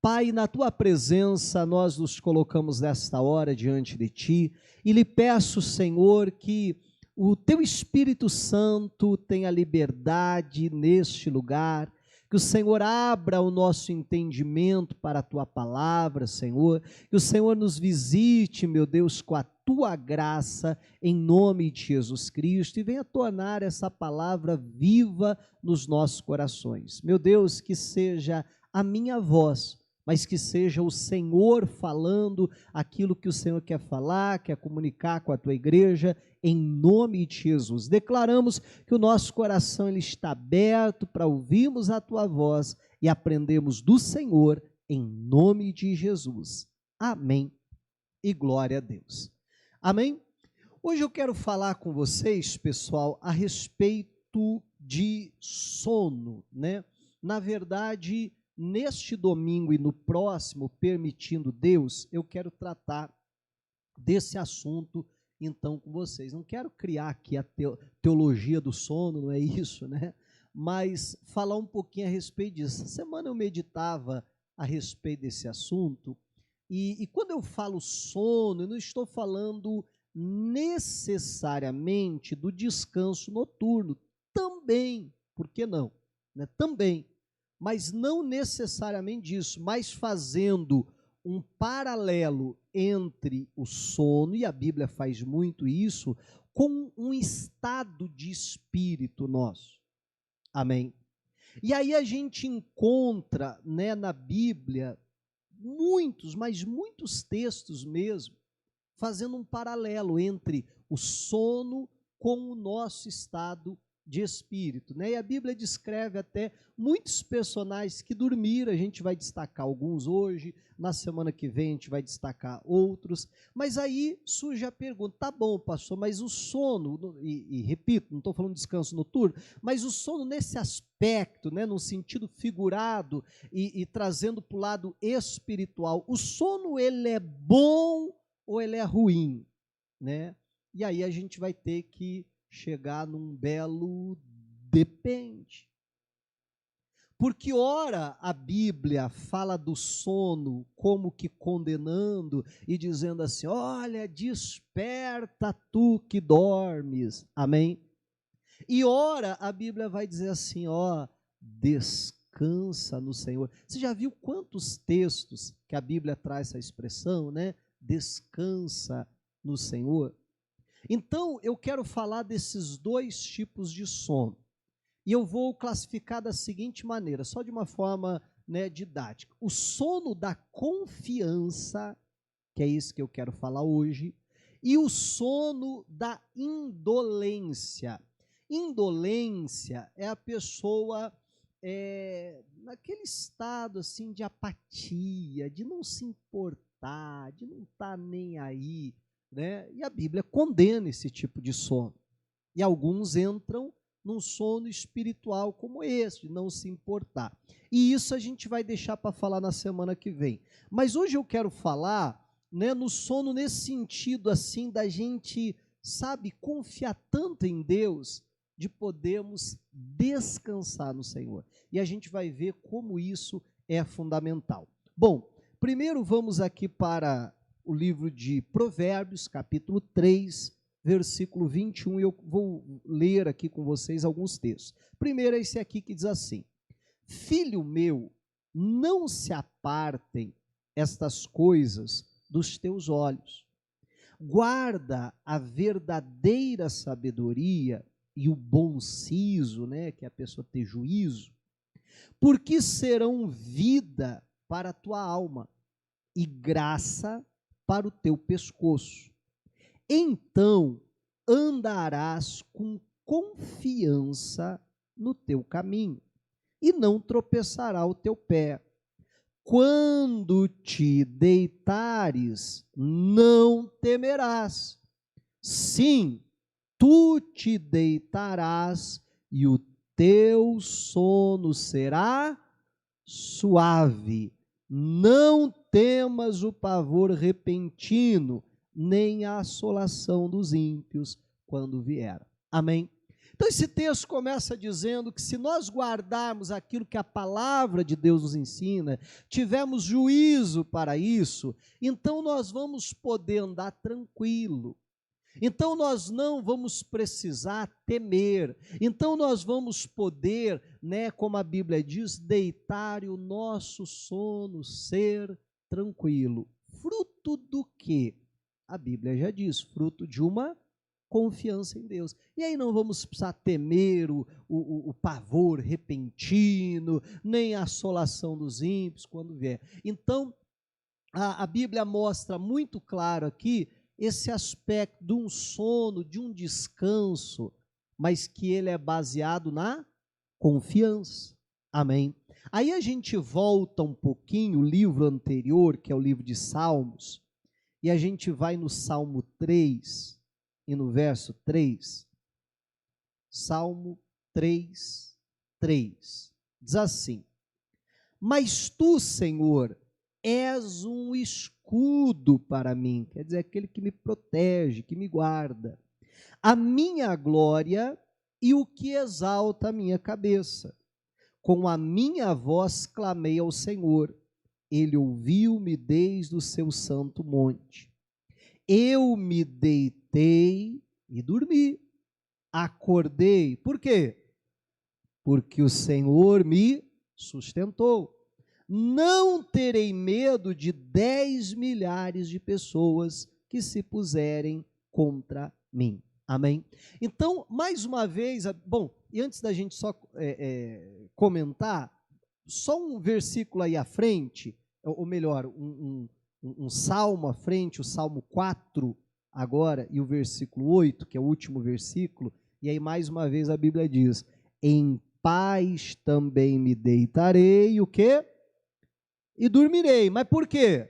Pai, na tua presença nós nos colocamos nesta hora diante de ti e lhe peço, Senhor, que o teu Espírito Santo tenha liberdade neste lugar, que o Senhor abra o nosso entendimento para a tua palavra, Senhor, que o Senhor nos visite, meu Deus, com a tua graça, em nome de Jesus Cristo, e venha tornar essa palavra viva nos nossos corações. Meu Deus, que seja a minha voz, mas que seja o Senhor falando aquilo que o Senhor quer falar, quer comunicar com a tua igreja, em nome de Jesus. Declaramos que o nosso coração ele está aberto para ouvirmos a tua voz e aprendermos do Senhor, em nome de Jesus. Amém e glória a Deus. Amém? Hoje eu quero falar com vocês, pessoal, a respeito de sono, né? Na verdade, neste domingo e no próximo, permitindo Deus, eu quero tratar desse assunto, então, com vocês. Não quero criar aqui a teologia do sono, não é isso, né? Mas falar um pouquinho a respeito disso. Essa semana eu meditava a respeito desse assunto, e quando eu falo sono, eu não estou falando necessariamente do descanso noturno. Também, por que não? Né? Também. Mas não necessariamente isso, mas fazendo um paralelo entre o sono, e a Bíblia faz muito isso, com um estado de espírito nosso. Amém? E aí a gente encontra, né, na Bíblia muitos, mas muitos textos mesmo, fazendo um paralelo entre o sono com o nosso estado de espírito, né? E a Bíblia descreve até muitos personagens que dormiram, a gente vai destacar alguns hoje, na semana que vem a gente vai destacar outros, mas aí surge a pergunta, tá bom, pastor, mas o sono, e repito, não estou falando de descanso noturno, mas o sono nesse aspecto, né, no sentido figurado e trazendo para o lado espiritual, o sono ele é bom ou ele é ruim, né? E aí a gente vai ter que chegar num belo depende. Porque ora a Bíblia fala do sono como que condenando e dizendo assim, olha, desperta tu que dormes, amém? E ora a Bíblia vai dizer assim, ó, descansa no Senhor. Você já viu quantos textos que a Bíblia traz essa expressão, né? Descansa no Senhor. Então, eu quero falar desses dois tipos de sono. E eu vou classificar da seguinte maneira, só de uma forma, né, didática. O sono da confiança, que é isso que eu quero falar hoje, e o sono da indolência. Indolência é a pessoa naquele estado assim de apatia, de não se importar, de não estar nem aí, né? E a Bíblia condena esse tipo de sono. E alguns entram num sono espiritual como esse, de não se importar. E isso a gente vai deixar para falar na semana que vem. Mas hoje eu quero falar, né, no sono nesse sentido assim da gente, sabe, confiar tanto em Deus, de podermos descansar no Senhor. E a gente vai ver como isso é fundamental. Bom, primeiro vamos aqui para o livro de Provérbios, capítulo 3, versículo 21, e eu vou ler aqui com vocês alguns textos. Primeiro é esse aqui que diz assim, filho meu, não se apartem estas coisas dos teus olhos, guarda a verdadeira sabedoria e o bom siso, né, que é a pessoa ter juízo, porque serão vida para a tua alma e graça para o teu pescoço. Então andarás com confiança no teu caminho, e não tropeçará o teu pé. Quando te deitares, não temerás. Sim, tu te deitarás e o teu sono será suave. Não temas o pavor repentino, nem a assolação dos ímpios quando vier. Amém? Então esse texto começa dizendo que se nós guardarmos aquilo que a palavra de Deus nos ensina, tivermos juízo para isso, então nós vamos poder andar tranquilo. Então nós não vamos precisar temer. Então nós vamos poder, né, como a Bíblia diz, deitar e o nosso sono ser tranquilo. Fruto do quê? A Bíblia já diz, fruto de uma confiança em Deus. E aí não vamos precisar temer o pavor repentino, nem a assolação dos ímpios quando vier. Então, a Bíblia mostra muito claro aqui esse aspecto de um sono, de um descanso, mas que ele é baseado na confiança. Amém? Aí a gente volta um pouquinho, o livro anterior, que é o livro de Salmos, e a gente vai no Salmo 3, e no verso 3, Salmo 3, 3, diz assim: mas tu, Senhor, és um escudo para mim, quer dizer, aquele que me protege, que me guarda, a minha glória e o que exalta a minha cabeça. Com a minha voz clamei ao Senhor, ele ouviu-me desde o seu santo monte. Eu me deitei e dormi, acordei, por quê? Porque o Senhor me sustentou. Não terei medo de 10 milhares de pessoas que se puserem contra mim. Amém? Então, mais uma vez, bom, e antes da gente só comentar, só um versículo aí à frente, ou melhor, um salmo à frente, o Salmo 4 agora, e o versículo 8, que é o último versículo, e aí mais uma vez a Bíblia diz: em paz também me deitarei, o quê? E dormirei. Mas por quê?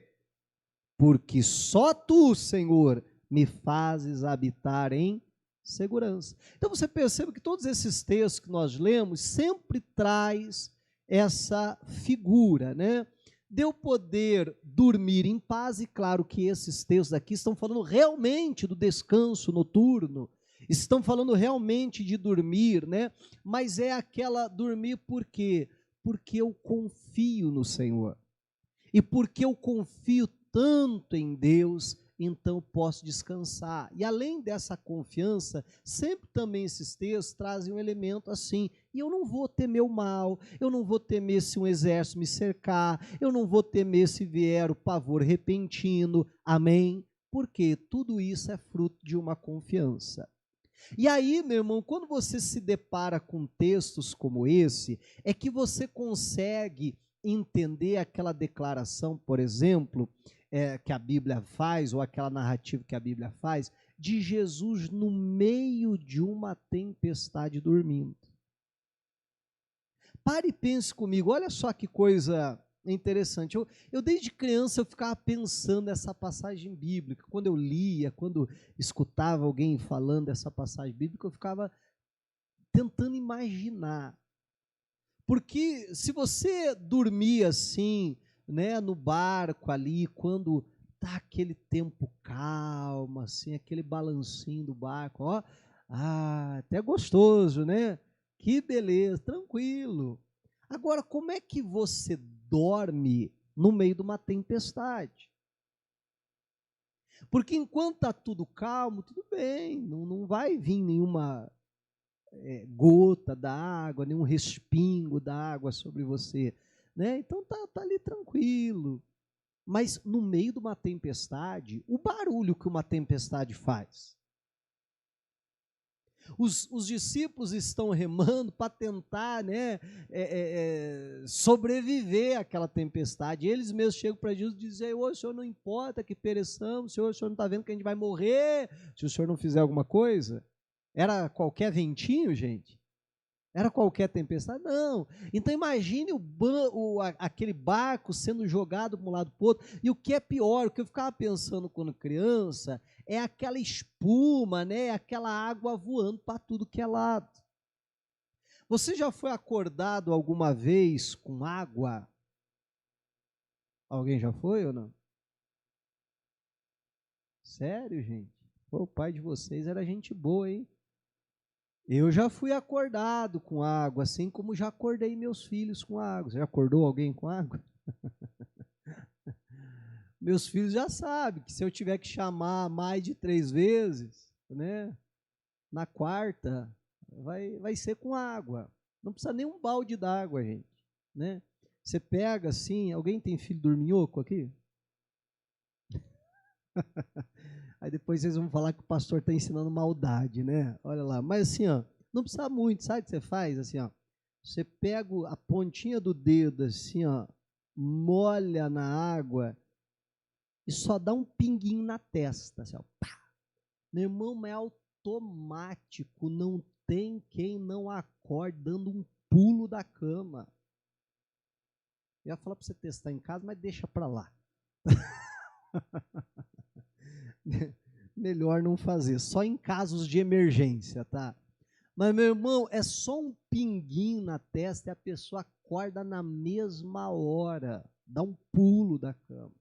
Porque só tu, Senhor, me fazes habitar em segurança. Então você percebe que todos esses textos que nós lemos sempre traz essa figura, né? De eu poder dormir em paz, e claro que esses textos aqui estão falando realmente do descanso noturno, estão falando realmente de dormir, né? Mas é aquela dormir por quê? Porque eu confio no Senhor. E porque eu confio tanto em Deus, então posso descansar. E além dessa confiança, sempre também esses textos trazem um elemento assim: e eu não vou temer o mal, eu não vou temer se um exército me cercar, eu não vou temer se vier o pavor repentino. Amém? Porque tudo isso é fruto de uma confiança. E aí, meu irmão, quando você se depara com textos como esse, é que você consegue entender aquela declaração, por exemplo, que a Bíblia faz, ou aquela narrativa que a Bíblia faz, de Jesus no meio de uma tempestade dormindo. Pare e pense comigo, olha só que coisa interessante. Eu desde criança eu ficava pensando nessa passagem bíblica. Quando eu lia, quando escutava alguém falando dessa passagem bíblica, eu ficava tentando imaginar. Porque se você dormir assim, né, no barco ali, quando tá aquele tempo calmo, assim, aquele balancinho do barco, ó, até gostoso, né? Que beleza, tranquilo. Agora, como é que você dorme no meio de uma tempestade? Porque enquanto está tudo calmo, tudo bem, não vai vir nenhuma gota da água, nenhum respingo da água sobre você, né? Então tá ali tranquilo. Mas no meio de uma tempestade, o barulho que uma tempestade faz. Os discípulos estão remando para tentar, né, sobreviver àquela tempestade. Eles mesmos chegam para Jesus e dizem: ô, o Senhor não importa que pereçamos, o Senhor não está vendo que a gente vai morrer se o Senhor não fizer alguma coisa? Era qualquer ventinho, gente? Era qualquer tempestade? Não. Então imagine aquele barco sendo jogado para um lado para o outro. E o que é pior, o que eu ficava pensando quando criança, é aquela espuma, né? Aquela água voando para tudo que é lado. Você já foi acordado alguma vez com água? Alguém já foi ou não? Sério, gente? Pô, o pai de vocês era gente boa, hein? Eu já fui acordado com água, assim como já acordei meus filhos com água. Você já acordou alguém com água? Meus filhos já sabem que se eu tiver que chamar mais de 3 vezes, né, na quarta, vai ser com água. Não precisa nem um balde d'água, gente, né? Você pega assim, alguém tem filho dorminhoco aqui? Aí depois vocês vão falar que o pastor está ensinando maldade, né? Olha lá, mas assim, ó, não precisa muito, sabe o que você faz? Assim, ó, você pega a pontinha do dedo, assim, ó, molha na água e só dá um pinguinho na testa, assim, ó, pá. Meu irmão, é automático, não tem quem não acorde dando um pulo da cama. Eu ia falar para você testar em casa, mas deixa para lá. Melhor não fazer, só em casos de emergência, tá? Mas, meu irmão, é só um pinguinho na testa e a pessoa acorda na mesma hora, dá um pulo da cama.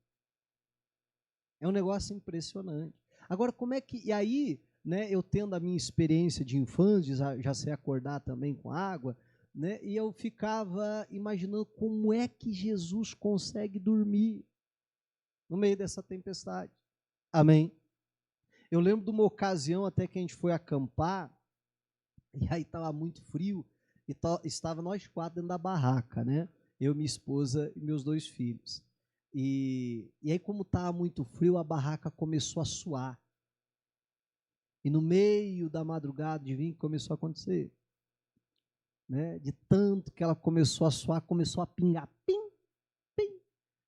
É um negócio impressionante. Agora, como é que... E aí, né, eu tendo a minha experiência de infância, já sei acordar também com água, né, e eu ficava imaginando como é que Jesus consegue dormir no meio dessa tempestade. Amém? Eu lembro de uma ocasião até que a gente foi acampar, e aí estava muito frio, e estava nós 4 dentro da barraca, né? Eu, minha esposa e meus 2 filhos. E aí, como estava muito frio, a barraca começou a suar. E no meio da madrugada, adivinha o que começou a acontecer? Né? De tanto que ela começou a suar, começou a pingar. Pim, pim.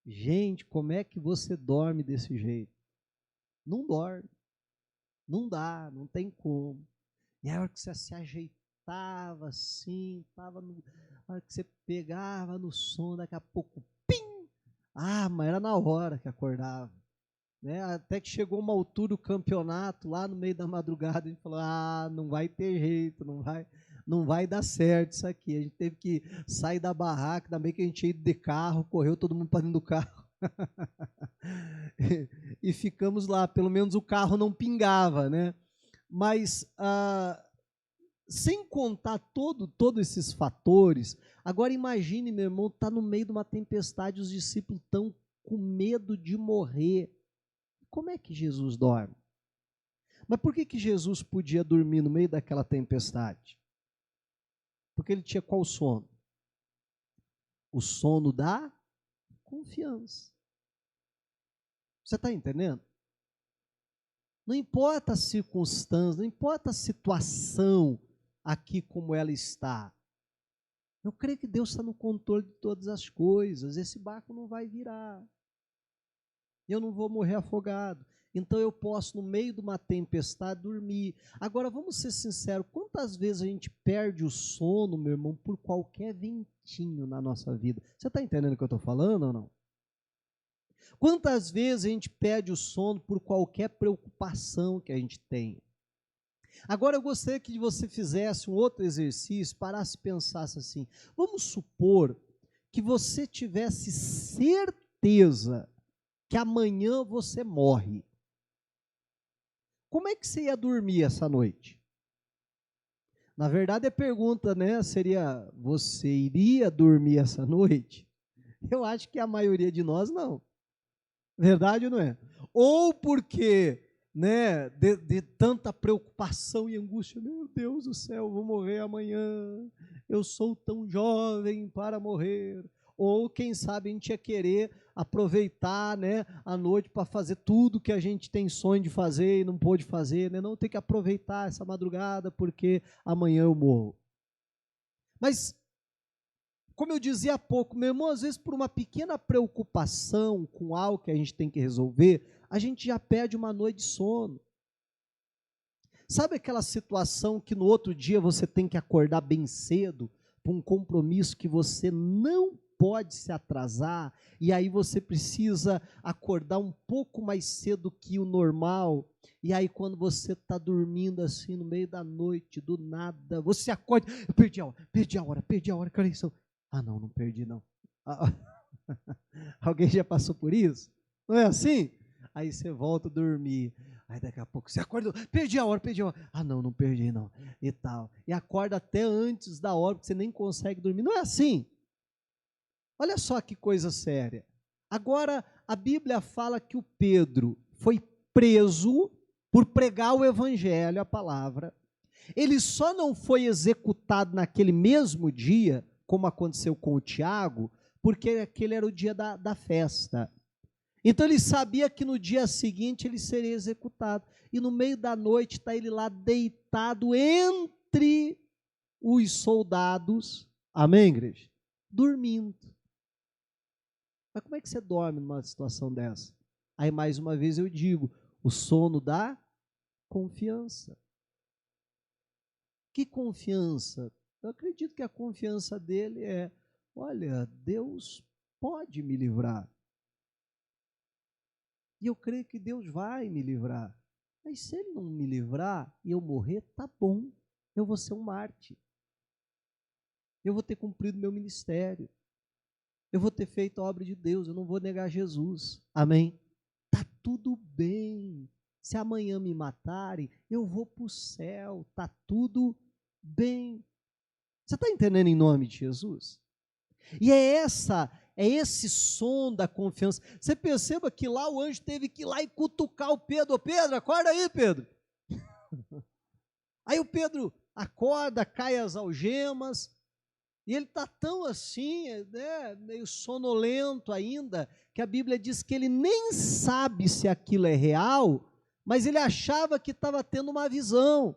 Gente, como é que você dorme desse jeito? Não dorme. Não dá, não tem como. E a hora que você se ajeitava assim, a hora que você pegava no sono, daqui a pouco, pim! Ah, mas era na hora que acordava. Né? Até que chegou uma altura do campeonato, lá no meio da madrugada, a gente falou, não vai ter jeito, não vai dar certo isso aqui. A gente teve que sair da barraca, ainda bem que a gente ia de carro, correu todo mundo para dentro do carro. E ficamos lá, pelo menos o carro não pingava, né? Mas, sem contar todos esses fatores, agora imagine, meu irmão, está no meio de uma tempestade, os discípulos estão com medo de morrer. Como é que Jesus dorme? Mas por que Jesus podia dormir no meio daquela tempestade? Porque ele tinha qual sono? O sono da confiança. Você está entendendo? Não importa a circunstância, não importa a situação aqui como ela está. Eu creio que Deus está no controle de todas as coisas. Esse barco não vai virar. Eu não vou morrer afogado. Então eu posso, no meio de uma tempestade, dormir. Agora, vamos ser sinceros, quantas vezes a gente perde o sono, meu irmão, por qualquer ventinho na nossa vida? Você está entendendo o que eu estou falando ou não? Quantas vezes a gente perde o sono por qualquer preocupação que a gente tem? Agora eu gostaria que você fizesse um outro exercício, parasse e pensasse assim, vamos supor que você tivesse certeza que amanhã você morre. Como é que você ia dormir essa noite? Na verdade a pergunta, né, seria, você iria dormir essa noite? Eu acho que a maioria de nós não. Verdade ou não é? Ou porque, né, de tanta preocupação e angústia, meu Deus do céu, vou morrer amanhã, eu sou tão jovem para morrer. Ou quem sabe a gente ia querer aproveitar, né, a noite para fazer tudo que a gente tem sonho de fazer e não pôde fazer, né? Não, tem que aproveitar essa madrugada porque amanhã eu morro. Mas, como eu dizia há pouco, meu irmão, às vezes por uma pequena preocupação com algo que a gente tem que resolver, a gente já perde uma noite de sono. Sabe aquela situação que no outro dia você tem que acordar bem cedo para um compromisso que você não pode se atrasar, e aí você precisa acordar um pouco mais cedo que o normal, e aí quando você está dormindo assim no meio da noite, do nada, você acorda, eu perdi a hora, que horas são? Não perdi não. Alguém já passou por isso? Não é assim? Aí você volta a dormir. Aí daqui a pouco você acorda, perdi a hora. Ah, não perdi não, e tal. E acorda até antes da hora, porque você nem consegue dormir. Não é assim. Olha só que coisa séria. Agora, a Bíblia fala que o Pedro foi preso por pregar o evangelho, a palavra. Ele só não foi executado naquele mesmo dia, como aconteceu com o Tiago, porque aquele era o dia da festa. Então ele sabia que no dia seguinte ele seria executado. E no meio da noite está ele lá deitado entre os soldados. Amém, igreja? Dormindo. Mas como é que você dorme numa situação dessa? Aí mais uma vez eu digo, o sono da confiança. Que confiança? Eu acredito que a confiança dele é, olha, Deus pode me livrar. E eu creio que Deus vai me livrar. Mas se ele não me livrar e eu morrer, tá bom. Eu vou ser um mártir. Eu vou ter cumprido meu ministério. Eu vou ter feito a obra de Deus. Eu não vou negar Jesus. Amém? Tá tudo bem. Se amanhã me matarem, eu vou para o céu. Tá tudo bem. Você está entendendo em nome de Jesus? E é esse som da confiança. Você perceba que lá o anjo teve que ir lá e cutucar o Pedro. Ô Pedro, acorda aí, Pedro. Aí o Pedro acorda, cai as algemas, e ele está tão assim, né, meio sonolento ainda, que a Bíblia diz que ele nem sabe se aquilo é real, mas ele achava que estava tendo uma visão.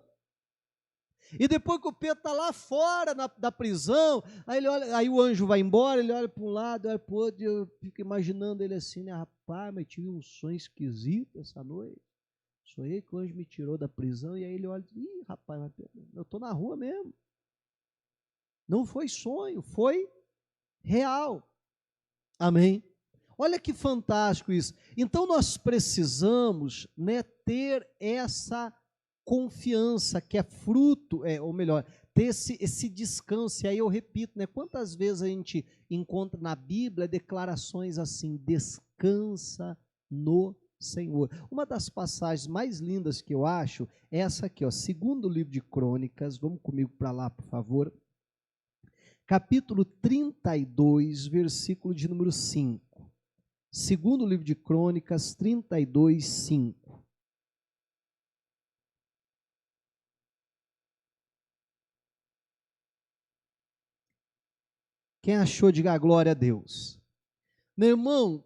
E depois que o Pedro está lá fora da prisão, aí, ele olha, aí o anjo vai embora, ele olha para um lado, olha para o outro, e eu fico imaginando ele assim, né? Rapaz, mas tive um sonho esquisito essa noite. Sonhei que o anjo me tirou da prisão, e aí ele olha e diz, ih, rapaz, eu estou na rua mesmo. Não foi sonho, foi real. Amém? Olha que fantástico isso. Então nós precisamos, né, ter essa confiança que é fruto, ou melhor, ter esse descanso. E aí eu repito, né, quantas vezes a gente encontra na Bíblia declarações assim, descansa no Senhor. Uma das passagens mais lindas que eu acho é essa aqui, ó, segundo livro de Crônicas, vamos comigo para lá, por favor. Capítulo 32, versículo de número 5. Segundo livro de Crônicas, 32, 5. Quem achou, diga glória a Deus. Meu irmão,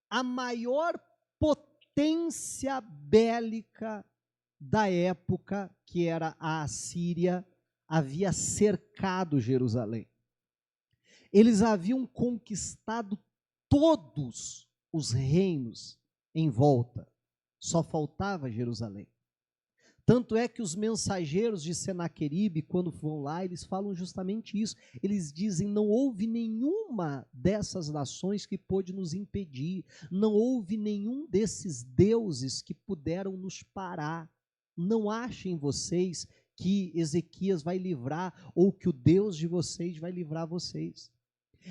a maior potência bélica da época, que era a Assíria, havia cercado Jerusalém. Eles haviam conquistado todos os reinos em volta, só faltava Jerusalém. Tanto é que os mensageiros de Senaqueribe, quando vão lá, eles falam justamente isso. Eles dizem, não houve nenhuma dessas nações que pôde nos impedir, não houve nenhum desses deuses que puderam nos parar. Não achem vocês que Ezequias vai livrar, ou que o Deus de vocês vai livrar vocês.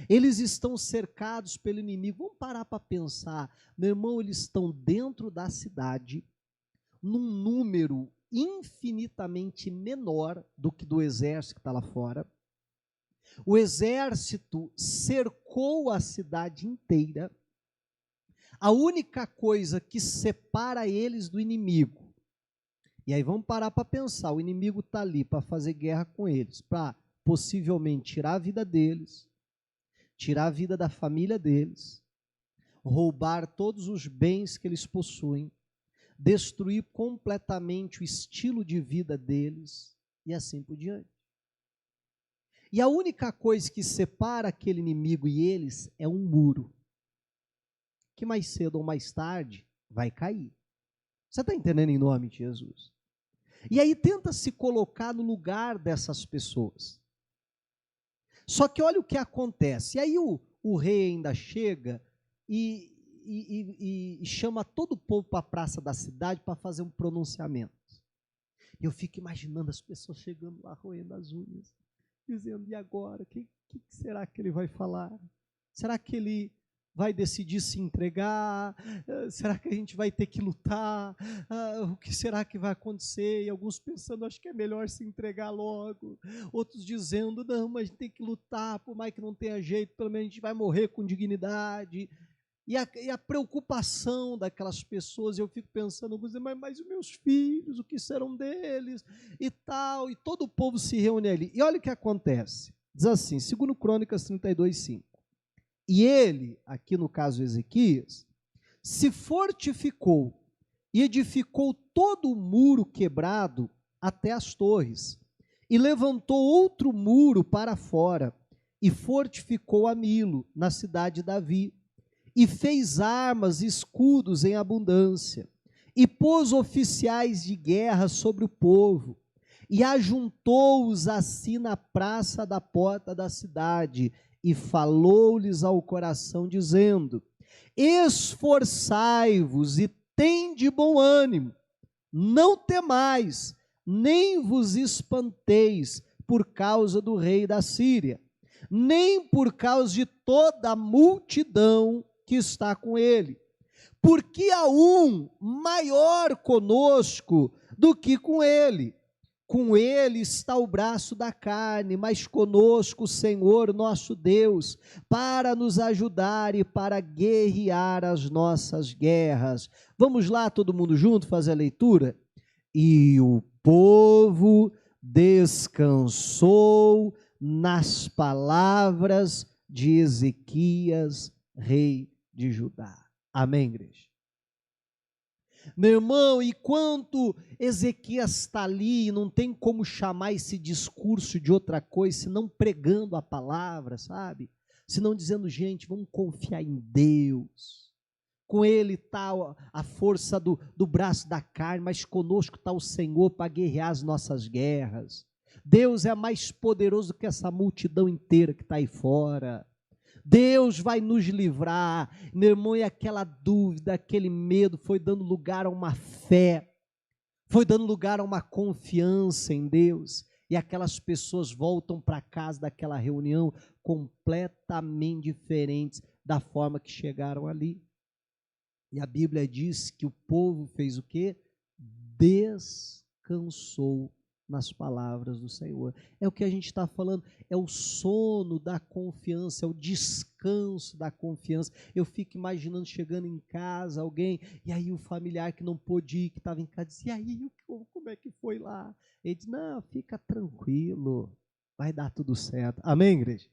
Eles estão cercados pelo inimigo. Vamos parar para pensar. Meu irmão, eles estão dentro da cidade, num número infinitamente menor do que do exército que está lá fora. O exército cercou a cidade inteira. A única coisa que separa eles do inimigo, e aí vamos parar para pensar, o inimigo está ali para fazer guerra com eles, para possivelmente tirar a vida deles, tirar a vida da família deles, roubar todos os bens que eles possuem, destruir completamente o estilo de vida deles e assim por diante. E a única coisa que separa aquele inimigo e eles é um muro, que mais cedo ou mais tarde vai cair. Você está entendendo em nome de Jesus? E aí tenta se colocar no lugar dessas pessoas. Só que olha o que acontece. E aí o rei ainda chega e chama todo o povo para a praça da cidade para fazer um pronunciamento. E eu fico imaginando as pessoas chegando lá, roendo as unhas, dizendo, e agora? O que será que ele vai falar? Será que ele vai decidir se entregar? Será que a gente vai ter que lutar? O que será que vai acontecer? E alguns pensando, acho que é melhor se entregar logo. Outros dizendo, não, mas a gente tem que lutar, por mais que não tenha jeito, pelo menos a gente vai morrer com dignidade. E a preocupação daquelas pessoas, eu fico pensando, mas os meus filhos, o que serão deles? E tal, e todo o povo se reúne ali. E olha o que acontece. Diz assim, 2 Crônicas 32:5. E ele, aqui no caso Ezequias, se fortificou e edificou todo o muro quebrado até as torres, e levantou outro muro para fora, e fortificou a Milo, na cidade de Davi, e fez armas e escudos em abundância, e pôs oficiais de guerra sobre o povo, e ajuntou-os assim na praça da porta da cidade, e falou-lhes ao coração, dizendo: esforçai-vos e tende bom ânimo, não temais, nem vos espanteis por causa do rei da Síria, nem por causa de toda a multidão que está com ele, porque há um maior conosco do que com ele. Com ele está o braço da carne, mas conosco o Senhor nosso Deus, para nos ajudar e para guerrear as nossas guerras. Vamos lá, todo mundo junto, fazer a leitura? E o povo descansou nas palavras de Ezequias, rei de Judá. Amém, igreja? Meu irmão, enquanto Ezequias está ali, não tem como chamar esse discurso de outra coisa, senão pregando a palavra, sabe? Senão dizendo, gente, vamos confiar em Deus. Com ele está a força do braço da carne, mas conosco está o Senhor para guerrear as nossas guerras. Deus é mais poderoso que essa multidão inteira que está aí fora. Deus vai nos livrar, meu irmão, e aquela dúvida, aquele medo foi dando lugar a uma fé, foi dando lugar a uma confiança em Deus, e aquelas pessoas voltam para casa daquela reunião completamente diferentes da forma que chegaram ali. E a Bíblia diz que o povo fez o quê? Descansou nas palavras do Senhor. É o que a gente está falando, é o sono da confiança, é o descanso da confiança. Eu fico imaginando chegando em casa, alguém, e aí o familiar que não pôde ir, que estava em casa, disse, e aí, como é que foi lá? Ele diz, não, fica tranquilo, vai dar tudo certo. Amém, igreja?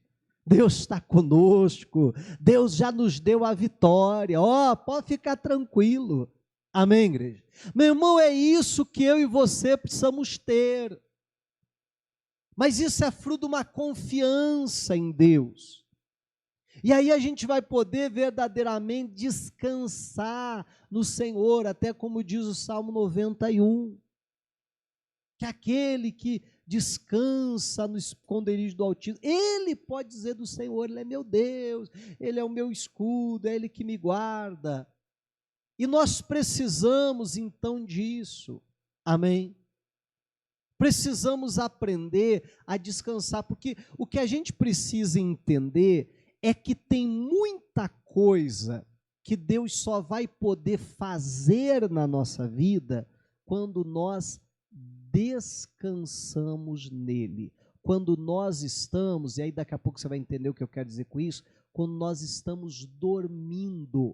Deus está conosco, Deus já nos deu a vitória, pode ficar tranquilo. Amém, igreja? Meu irmão, é isso que eu e você precisamos ter. Mas isso é fruto de uma confiança em Deus. E aí a gente vai poder verdadeiramente descansar no Senhor, até como diz o Salmo 91, que aquele que descansa no esconderijo do Altíssimo, ele pode dizer do Senhor, ele é meu Deus, ele é o meu escudo, é ele que me guarda. E nós precisamos então disso, amém? Precisamos aprender a descansar, porque o que a gente precisa entender é que tem muita coisa que Deus só vai poder fazer na nossa vida quando nós descansamos nele. Quando nós estamos, e aí daqui a pouco você vai entender o que eu quero dizer com isso, quando nós estamos dormindo.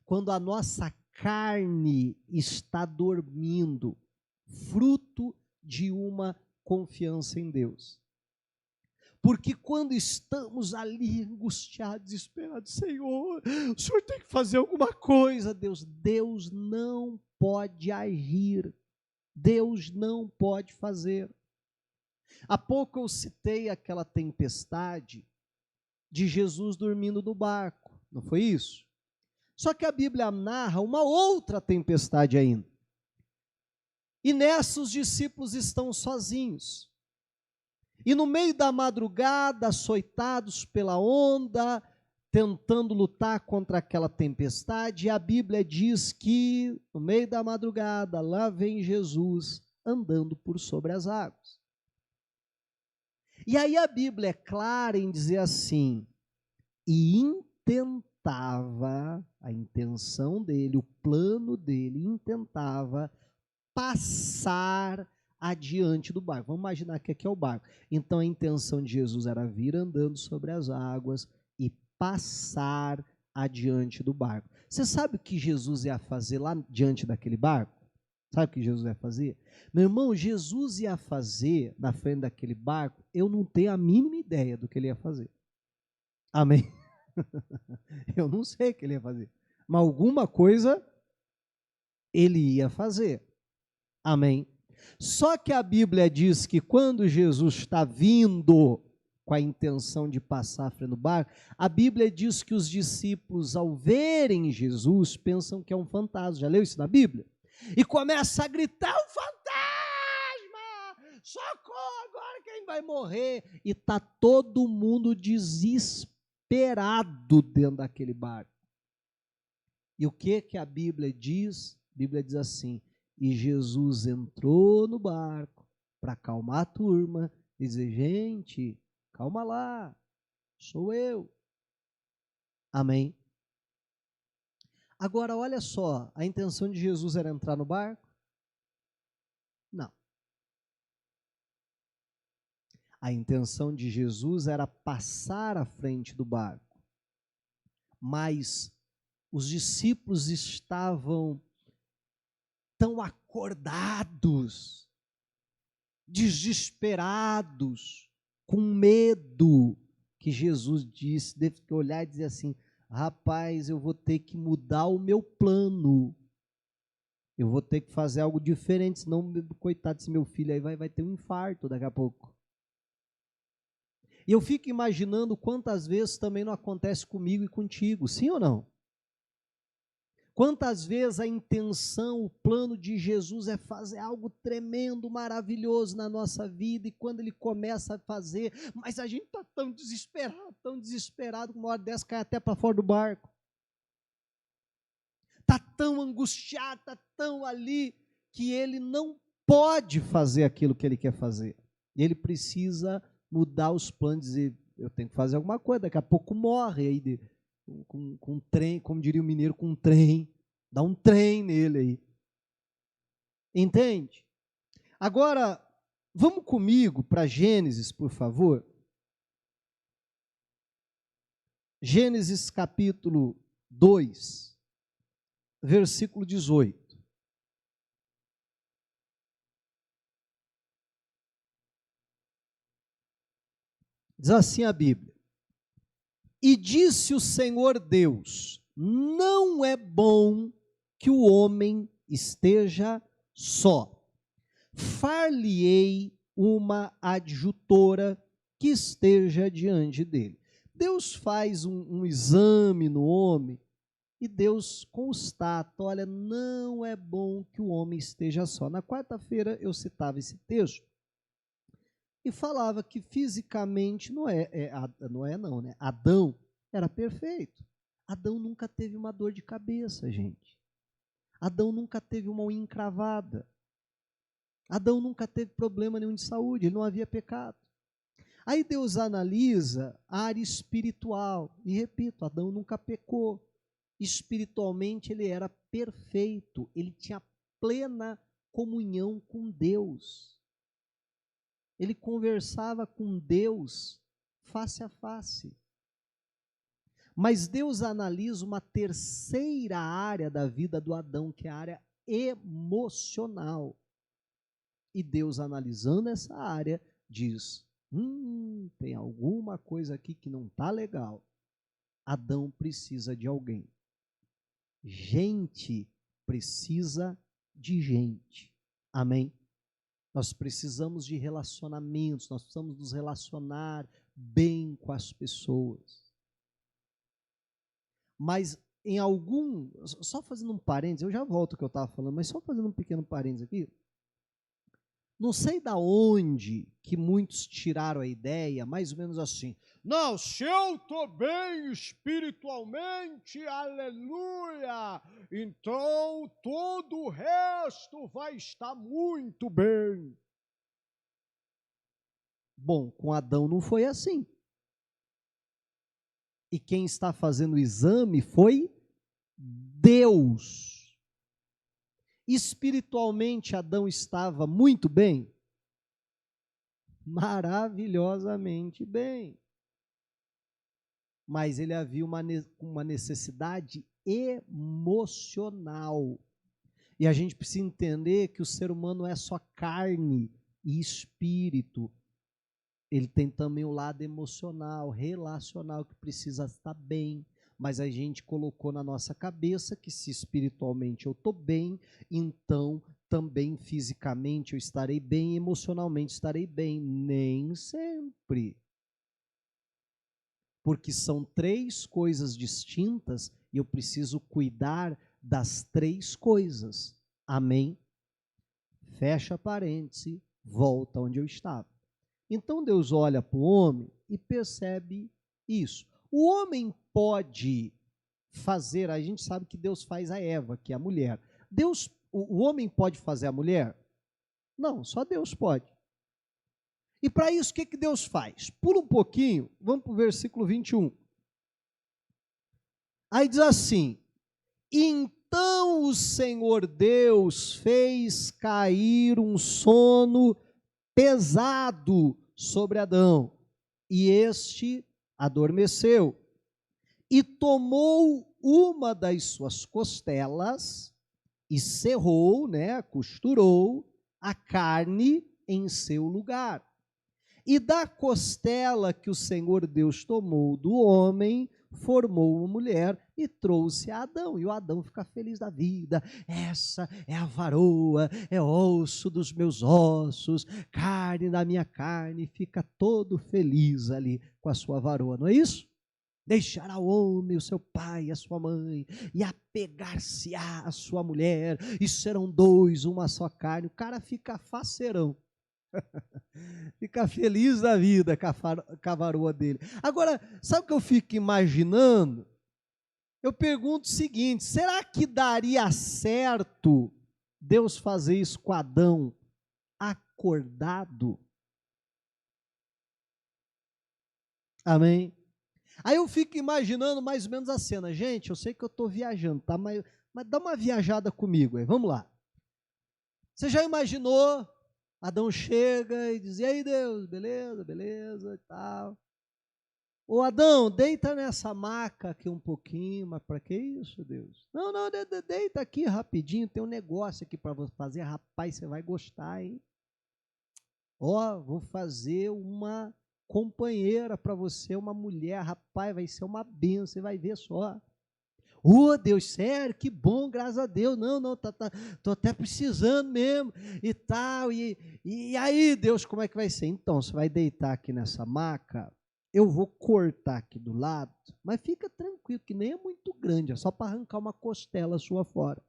Quando a nossa carne está dormindo, fruto de uma confiança em Deus. Porque quando estamos ali angustiados, desesperados, Senhor, o Senhor tem que fazer alguma coisa, Deus não pode agir, Deus não pode fazer. Há pouco eu citei aquela tempestade de Jesus dormindo no barco, não foi isso? Só que a Bíblia narra uma outra tempestade ainda. E nessa os discípulos estão sozinhos. E no meio da madrugada, açoitados pela onda, tentando lutar contra aquela tempestade, a Bíblia diz que no meio da madrugada, lá vem Jesus andando por sobre as águas. E aí a Bíblia é clara em dizer assim, e a intenção dele, o plano dele, intentava passar adiante do barco. Vamos imaginar que aqui é o barco. Então a intenção de Jesus era vir andando sobre as águas e passar adiante do barco. Você sabe o que Jesus ia fazer lá diante daquele barco? Sabe o que Jesus ia fazer? Meu irmão, Jesus ia fazer na frente daquele barco, eu não tenho a mínima ideia do que ele ia fazer. Amém? Eu não sei o que ele ia fazer. Mas alguma coisa ele ia fazer. Amém? Só que a Bíblia diz que quando Jesus está vindo com a intenção de passar à frente do barco, a Bíblia diz que os discípulos, ao verem Jesus, pensam que é um fantasma. Já leu isso na Bíblia? E começa a gritar: um fantasma! Socorro, agora quem vai morrer? E está todo mundo desesperado dentro daquele barco. E o que a Bíblia diz? A Bíblia diz assim: e Jesus entrou no barco para acalmar a turma e dizer: gente, calma lá, sou eu. Amém? Agora, olha só, a intenção de Jesus era entrar no barco? Não. A intenção de Jesus era passar à frente do barco. Mas os discípulos estavam tão acordados, desesperados, com medo, que Jesus disse, teve que olhar e dizer assim: rapaz, eu vou ter que mudar o meu plano, eu vou ter que fazer algo diferente, senão, coitado desse meu filho aí vai ter um infarto daqui a pouco. E eu fico imaginando quantas vezes também não acontece comigo e contigo, sim ou não? Quantas vezes a intenção, o plano de Jesus é fazer algo tremendo, maravilhoso na nossa vida, e quando ele começa a fazer, mas a gente está tão desesperado, que uma hora dessa cai até para fora do barco. Está tão angustiado, está tão ali, que ele não pode fazer aquilo que ele quer fazer. Ele precisa mudar os planos, dizer: eu tenho que fazer alguma coisa, daqui a pouco morre aí com um trem, como diria o mineiro, com um trem, dá um trem nele aí. Entende? Agora, vamos comigo para Gênesis, por favor. Gênesis capítulo 2, versículo 18. Diz assim a Bíblia: e disse o Senhor Deus: não é bom que o homem esteja só. Far-lhe-ei uma adjutora que esteja diante dele. Deus faz um exame no homem e Deus constata: olha, não é bom que o homem esteja só. Na quarta-feira eu citava esse texto e falava que fisicamente não, né? Adão era perfeito. Adão nunca teve uma dor de cabeça, gente. Adão nunca teve uma unha encravada. Adão nunca teve problema nenhum de saúde, ele não havia pecado. Aí Deus analisa a área espiritual, e repito, Adão nunca pecou. Espiritualmente ele era perfeito, ele tinha plena comunhão com Deus. Ele conversava com Deus face a face. Mas Deus analisa uma terceira área da vida do Adão, que é a área emocional. E Deus, analisando essa área, diz: tem alguma coisa aqui que não está legal. Adão precisa de alguém. Gente precisa de gente. Amém? Nós precisamos de relacionamentos, nós precisamos nos relacionar bem com as pessoas. Mas só fazendo um parênteses, eu já volto ao que eu estava falando, mas só fazendo um pequeno parênteses aqui. Não sei da onde que muitos tiraram a ideia, mais ou menos assim: não, se eu estou bem espiritualmente, aleluia, então todo o resto vai estar muito bem. Bom, com Adão não foi assim. E quem está fazendo o exame foi Deus. Espiritualmente, Adão estava muito bem? Maravilhosamente bem. Mas ele havia uma necessidade emocional. E a gente precisa entender que o ser humano não é só carne e espírito. Ele tem também o lado emocional, relacional, que precisa estar bem. Mas a gente colocou na nossa cabeça que se espiritualmente eu estou bem, então também fisicamente eu estarei bem, emocionalmente estarei bem. Nem sempre. Porque são três coisas distintas e eu preciso cuidar das três coisas. Amém? Fecha parêntese, volta onde eu estava. Então Deus olha para o homem e percebe isso. O homem pode fazer, a gente sabe que Deus faz a Eva, que é a mulher. O homem pode fazer a mulher? Não, só Deus pode. E para isso, o que Deus faz? Pula um pouquinho, vamos para o versículo 21. Aí diz assim: então o Senhor Deus fez cair um sono pesado sobre Adão, e este adormeceu, e tomou uma das suas costelas, e cerrou, costurou a carne em seu lugar. E da costela que o Senhor Deus tomou do homem, formou uma mulher e trouxe a Adão. E o Adão fica feliz da vida. Essa é a varoa, é osso dos meus ossos, carne da minha carne. Fica todo feliz ali com a sua varoa, não é isso? Deixará o homem, o seu pai, a sua mãe, e apegar-se-á a sua mulher, e serão dois, uma só carne. O cara fica faceirão. Fica feliz da vida com a varoa dele. Agora, sabe o que eu fico imaginando? Eu pergunto o seguinte: será que daria certo Deus fazer isso com Adão acordado? Amém? Aí eu fico imaginando mais ou menos a cena. Gente, eu sei que eu estou viajando, tá? Mas dá uma viajada comigo aí, vamos lá. Você já imaginou? Adão chega e diz: e aí, Deus, beleza, beleza e tal. Ô Adão, deita nessa maca aqui um pouquinho, mas para que isso, Deus? Não, deita aqui rapidinho, tem um negócio aqui para você fazer, rapaz, você vai gostar, hein? Ó, vou fazer uma companheira para você, uma mulher, rapaz, vai ser uma bênção, você vai ver só. Ô Deus, sério, que bom, graças a Deus. Não, tô até precisando mesmo e tal. E aí, Deus, como é que vai ser? Então, você vai deitar aqui nessa maca, eu vou cortar aqui do lado, mas fica tranquilo, que nem é muito grande, é só para arrancar uma costela sua fora.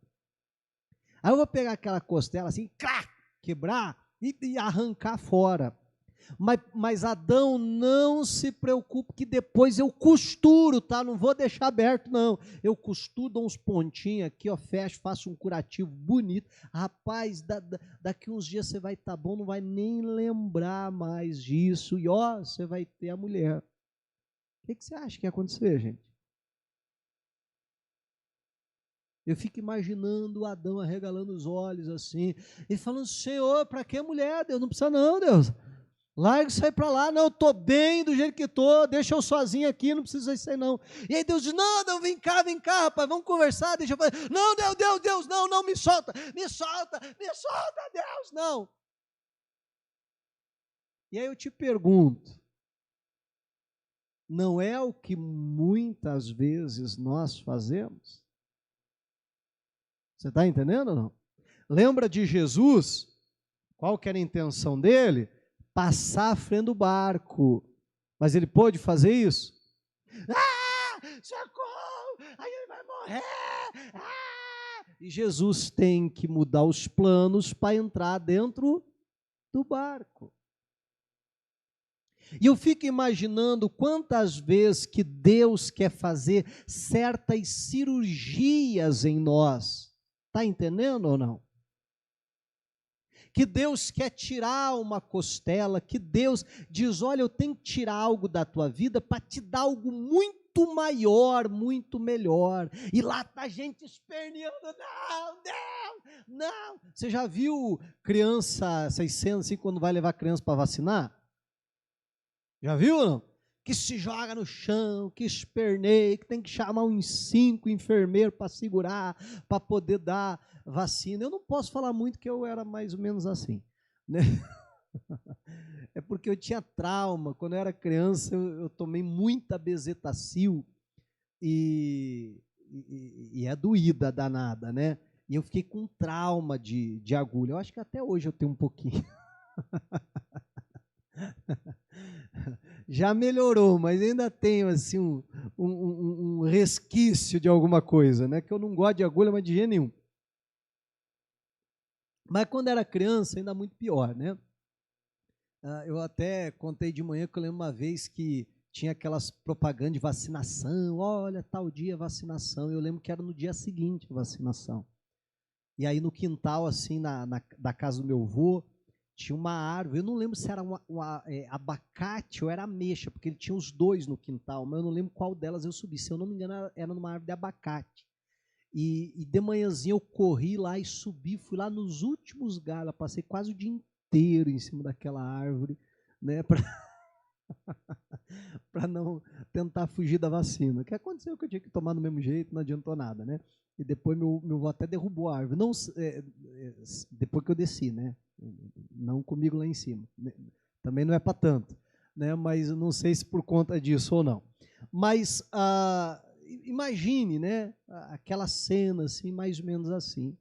Aí eu vou pegar aquela costela assim, quebrar e arrancar fora. Mas Adão, não se preocupe que depois eu costuro, tá? Não vou deixar aberto, não. Eu costuro, dou uns pontinhos aqui, ó, fecho, faço um curativo bonito. Rapaz, daqui uns dias você vai estar bom, não vai nem lembrar mais disso. E ó, você vai ter a mulher. O que você acha que ia acontecer, gente? Eu fico imaginando o Adão arregalando os olhos assim, e falando: Senhor, para que mulher? Deus, não precisa não, Deus. Larga isso aí para lá, não, eu estou bem do jeito que estou, deixa eu sozinho aqui, não precisa disso aí não. E aí Deus diz: não, vem cá, rapaz, vamos conversar, deixa eu fazer. Não, Deus, não, me solta, Deus, não. E aí eu te pergunto, não é o que muitas vezes nós fazemos? Você está entendendo ou não? Lembra de Jesus? Qual que era a intenção dele? Passar à frente do barco. Mas ele pôde fazer isso? Socorro! Aí ele vai morrer! E Jesus tem que mudar os planos para entrar dentro do barco. E eu fico imaginando quantas vezes que Deus quer fazer certas cirurgias em nós. Está entendendo ou não? Que Deus quer tirar uma costela, que Deus diz: olha, eu tenho que tirar algo da tua vida para te dar algo muito muito maior, muito melhor. E lá está a gente esperneando, não. Você já viu criança, essas cenas assim, quando vai levar criança para vacinar? Já viu ou não? Que se joga no chão, que esperneia, que tem que chamar uns 5 enfermeiros para segurar, para poder dar vacina. Eu não posso falar muito que eu era mais ou menos assim, né? É porque eu tinha trauma. Quando eu era criança, eu tomei muita bezetacil e é doída danada, né? E eu fiquei com trauma de agulha. Eu acho que até hoje eu tenho um pouquinho. Já melhorou, mas ainda tenho assim um resquício de alguma coisa, né? Que eu não gosto de agulha, mas de jeito nenhum. Mas quando era criança, ainda muito pior, né? Eu até contei de manhã que eu lembro uma vez que tinha aquelas propagandas de vacinação, olha, tal dia vacinação. Eu lembro que era no dia seguinte a vacinação. E aí no quintal, assim, da casa do meu avô, tinha uma árvore. Eu não lembro se era abacate ou era ameixa, porque ele tinha os dois no quintal, mas eu não lembro qual delas eu subi. Se eu não me engano, era numa árvore de abacate. E de manhãzinha eu corri lá e subi, fui lá nos últimos galhos, passei quase o dia inteiro em cima daquela árvore, né, para não tentar fugir da vacina. O que aconteceu que eu tinha que tomar do mesmo jeito, não adiantou nada, né? E depois meu avô até derrubou a árvore, não, depois que eu desci, né? Não comigo lá em cima. Também não é para tanto, né? Mas não sei se por conta disso ou não. Mas imagine, né? Aquela cena assim, mais ou menos assim.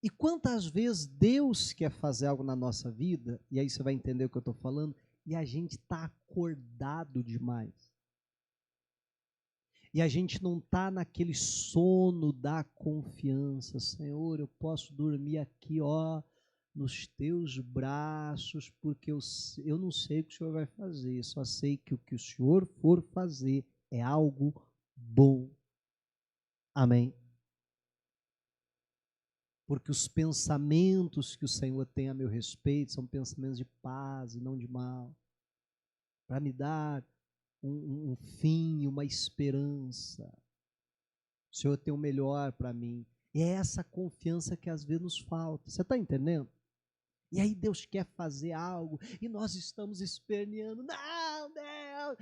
E quantas vezes Deus quer fazer algo na nossa vida, e aí você vai entender o que eu estou falando, e a gente está acordado demais. E a gente não está naquele sono da confiança. Senhor, eu posso dormir aqui, ó, nos teus braços, porque eu não sei o que o Senhor vai fazer, só sei que o que o Senhor for fazer é algo bom. Amém? Porque os pensamentos que o Senhor tem a meu respeito são pensamentos de paz e não de mal, para me dar um fim, uma esperança. O Senhor tem o melhor para mim. E é essa confiança que às vezes nos falta. Você está entendendo? E aí Deus quer fazer algo e nós estamos esperneando. Não, Deus,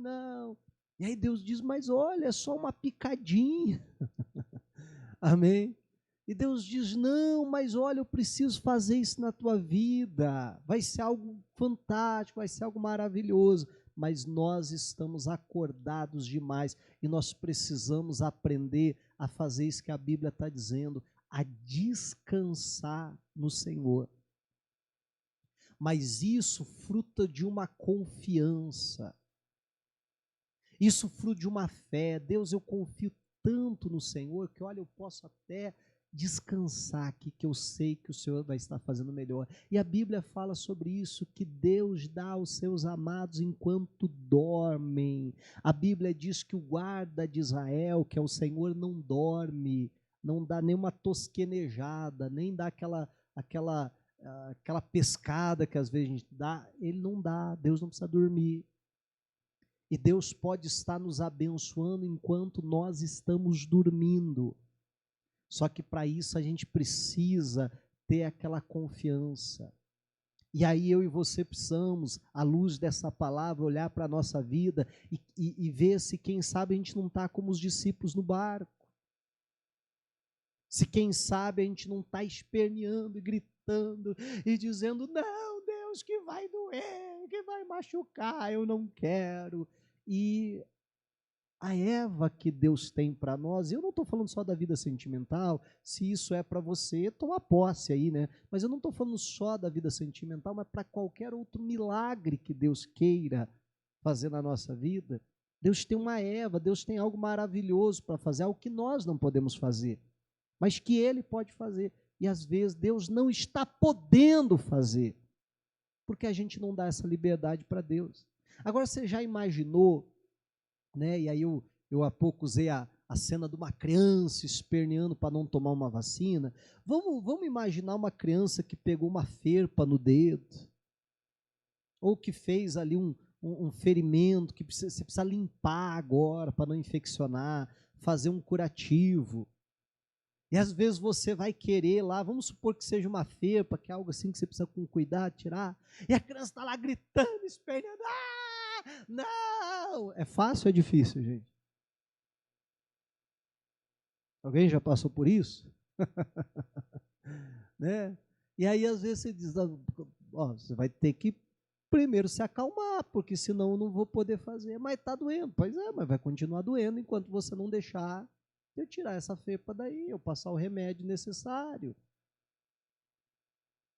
não. E aí Deus diz, mas olha, é só uma picadinha. Amém? E Deus diz, não, mas olha, eu preciso fazer isso na tua vida. Vai ser algo fantástico, vai ser algo maravilhoso. Mas nós estamos acordados demais e nós precisamos aprender a fazer isso que a Bíblia está dizendo, a descansar no Senhor. Mas isso fruta de uma confiança. Isso fruto de uma fé. Deus, eu confio tanto no Senhor que, olha, eu posso até descansar aqui, que eu sei que o Senhor vai estar fazendo melhor. E a Bíblia fala sobre isso, que Deus dá aos seus amados enquanto dormem. A Bíblia diz que o guarda de Israel, que é o Senhor, não dorme, não dá nenhuma tosquenejada, nem dá aquela pescada que às vezes a gente dá. Ele não dá, Deus não precisa dormir. E Deus pode estar nos abençoando enquanto nós estamos dormindo. Só que para isso a gente precisa ter aquela confiança. E aí eu e você precisamos, à luz dessa palavra, olhar para a nossa vida e ver se, quem sabe, a gente não está como os discípulos no barco. Se, quem sabe, a gente não está esperneando e gritando e dizendo, não, Deus, que vai doer, que vai machucar, eu não quero. E a Eva que Deus tem para nós, eu não estou falando só da vida sentimental, se isso é para você, toma posse aí, né? Mas eu não estou falando só da vida sentimental, mas para qualquer outro milagre que Deus queira fazer na nossa vida. Deus tem uma Eva, Deus tem algo maravilhoso para fazer, algo que nós não podemos fazer, mas que Ele pode fazer. E às vezes Deus não está podendo fazer, porque a gente não dá essa liberdade para Deus. Agora, você já imaginou, né? E aí eu há pouco usei a cena de uma criança esperneando para não tomar uma vacina. Vamos imaginar uma criança que pegou uma ferpa no dedo, ou que fez ali um ferimento que você precisa limpar agora para não infeccionar, fazer um curativo. E às vezes você vai querer lá, vamos supor que seja uma fepa, que é algo assim que você precisa com cuidado tirar, e a criança está lá gritando, esperneando, não! É fácil ou é difícil, gente? Alguém já passou por isso? Né? E aí às vezes você diz, ó, você vai ter que primeiro se acalmar, porque senão eu não vou poder fazer, mas está doendo. Pois é, mas vai continuar doendo enquanto você não deixar eu tirar essa fepa daí, eu passar o remédio necessário.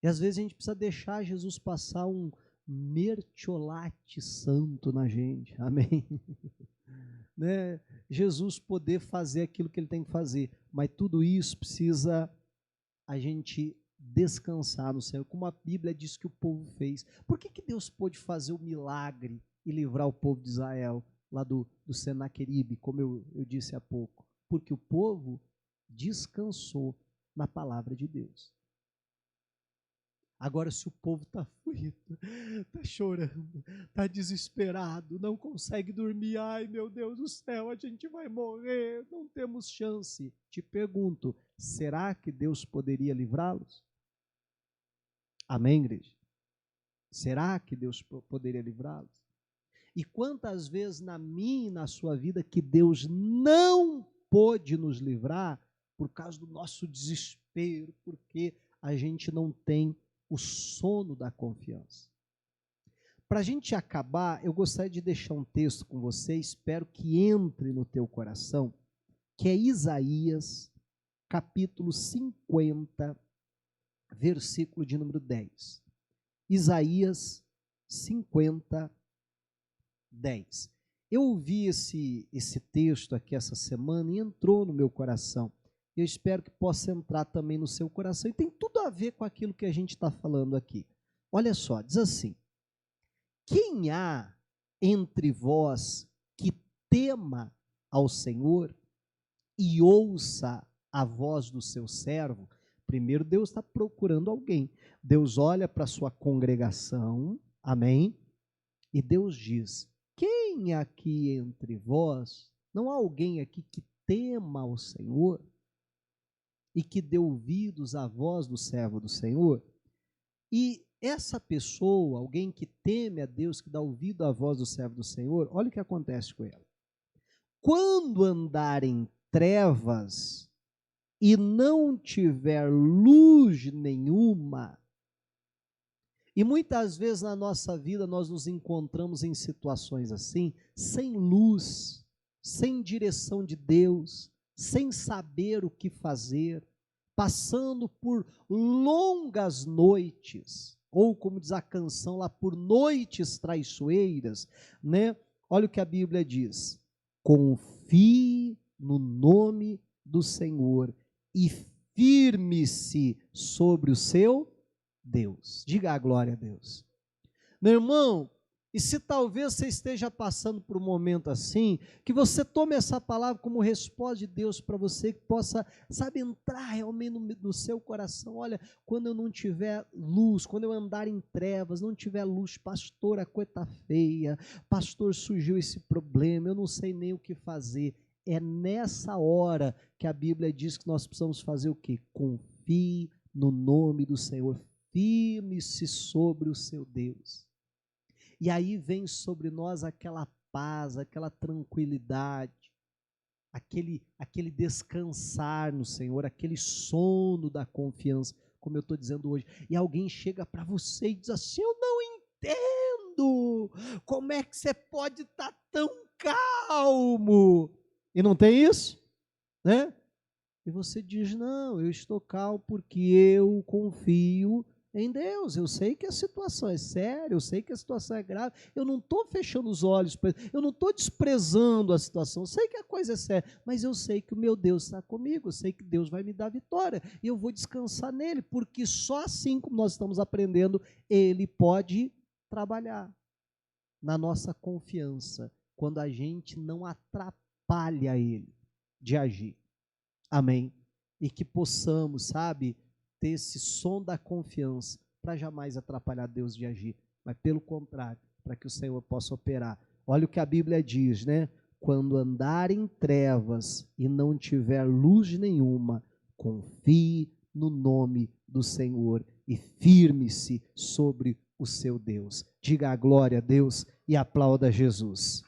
E às vezes a gente precisa deixar Jesus passar um mertiolate santo na gente, amém? Né? Jesus poder fazer aquilo que ele tem que fazer, mas tudo isso precisa a gente descansar no Senhor, como a Bíblia diz que o povo fez. Por que Deus pôde fazer o milagre e livrar o povo de Israel lá do Senaqueribe, como eu disse há pouco? Porque o povo descansou na palavra de Deus. Agora, se o povo está aflito, está chorando, está desesperado, não consegue dormir, ai meu Deus do céu, a gente vai morrer, não temos chance. Te pergunto, será que Deus poderia livrá-los? Amém, igreja? Será que Deus poderia livrá-los? E quantas vezes na minha e na sua vida que Deus não pôde nos livrar por causa do nosso desespero, porque a gente não tem o sono da confiança. Para a gente acabar, eu gostaria de deixar um texto com você, espero que entre no teu coração, que é Isaías, capítulo 50, versículo de número 10. Isaías 50, 10. Eu ouvi esse texto aqui essa semana e entrou no meu coração. Eu espero que possa entrar também no seu coração. E tem tudo a ver com aquilo que a gente está falando aqui. Olha só, diz assim: quem há entre vós que tema ao Senhor e ouça a voz do seu servo? Primeiro, Deus está procurando alguém. Deus olha para a sua congregação, amém? E Deus diz: quem aqui entre vós, não há alguém aqui que tema ao Senhor e que dê ouvidos à voz do servo do Senhor? E essa pessoa, alguém que teme a Deus, que dá ouvido à voz do servo do Senhor, olha o que acontece com ela. Quando andar em trevas e não tiver luz nenhuma, e muitas vezes na nossa vida nós nos encontramos em situações assim, sem luz, sem direção de Deus, sem saber o que fazer, passando por longas noites, ou como diz a canção lá, por noites traiçoeiras, né? Olha o que a Bíblia diz: confie no nome do Senhor e firme-se sobre o seu Deus. Diga a glória a Deus. Meu irmão, e se talvez você esteja passando por um momento assim, que você tome essa palavra como resposta de Deus para você, que possa, sabe, entrar realmente no seu coração. Olha, quando eu não tiver luz, quando eu andar em trevas, não tiver luz, pastor, a coisa está feia, pastor, surgiu esse problema, eu não sei nem o que fazer. É nessa hora que a Bíblia diz que nós precisamos fazer o quê? Confie no nome do Senhor, firme-se sobre o seu Deus. E aí vem sobre nós aquela paz, aquela tranquilidade, aquele descansar no Senhor, aquele sono da confiança, como eu estou dizendo hoje. E alguém chega para você e diz assim: eu não entendo, como é que você pode estar tão calmo? E não tem isso, né? E você diz: não, eu estou calmo porque eu confio em Deus. Eu sei que a situação é séria, eu sei que a situação é grave, eu não estou fechando os olhos, eu não estou desprezando a situação, eu sei que a coisa é séria, mas eu sei que o meu Deus está comigo, eu sei que Deus vai me dar vitória, e eu vou descansar nele, porque só assim como nós estamos aprendendo, ele pode trabalhar na nossa confiança, quando a gente não atrapalha ele de agir. Amém? E que possamos, sabe, ter esse som da confiança para jamais atrapalhar Deus de agir, mas pelo contrário, para que o Senhor possa operar. Olha o que a Bíblia diz, né? Quando andar em trevas e não tiver luz nenhuma, confie no nome do Senhor e firme-se sobre o seu Deus. Diga a glória a Deus e aplauda Jesus.